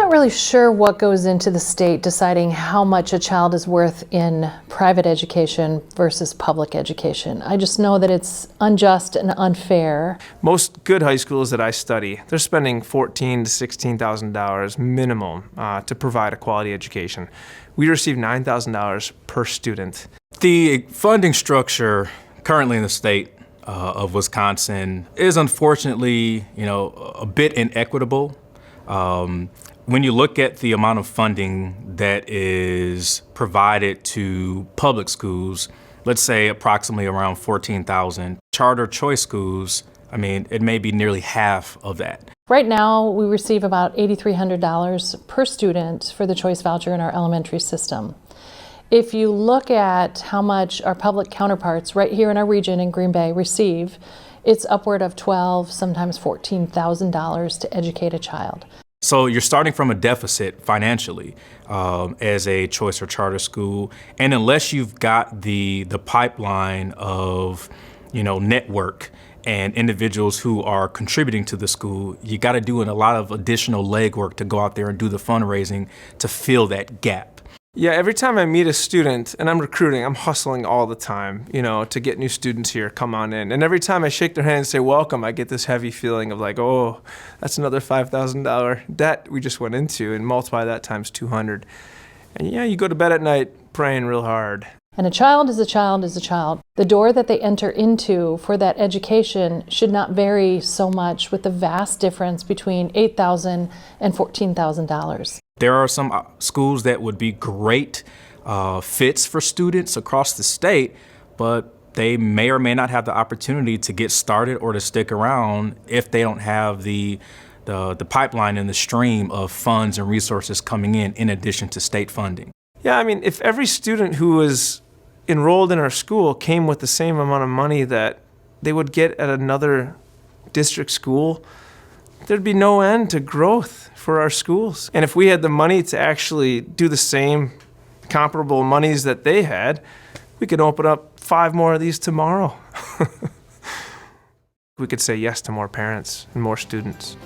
not really sure what goes into the state deciding how much a child is worth in private education versus public education. I just know that it's unjust and unfair. Most good high schools that I study, they're spending $14,000 to $16,000 minimum to provide a quality education. We receive $9,000 per student. The funding structure currently in the state of Wisconsin is unfortunately, a bit inequitable. When you look at the amount of funding that is provided to public schools, let's say approximately around 14,000, charter choice schools, it may be nearly half of that. Right now, we receive about $8,300 per student for the choice voucher in our elementary system. If you look at how much our public counterparts right here in our region in Green Bay receive, it's upward of $12,000, sometimes $14,000 to educate a child. So you're starting from a deficit financially as a choice or charter school, and unless you've got the pipeline of network and individuals who are contributing to the school, you got to do a lot of additional legwork to go out there and do the fundraising to fill that gap. Yeah, every time I meet a student, and I'm recruiting, I'm hustling all the time, to get new students here, come on in. And every time I shake their hand and say welcome, I get this heavy feeling of like, oh, that's another $5,000 debt we just went into, and multiply that times 200. And yeah, you go to bed at night praying real hard. And a child is a child is a child. The door that they enter into for that education should not vary so much with the vast difference between $8,000 and $14,000. There are some schools that would be great fits for students across the state, but they may or may not have the opportunity to get started or to stick around if they don't have the pipeline and the stream of funds and resources coming in addition to state funding. Yeah, if every student who was enrolled in our school came with the same amount of money that they would get at another district school, there'd be no end to growth for our schools. And if we had the money to actually do the same comparable monies that they had, we could open up 5 more of these tomorrow. We could say yes to more parents and more students.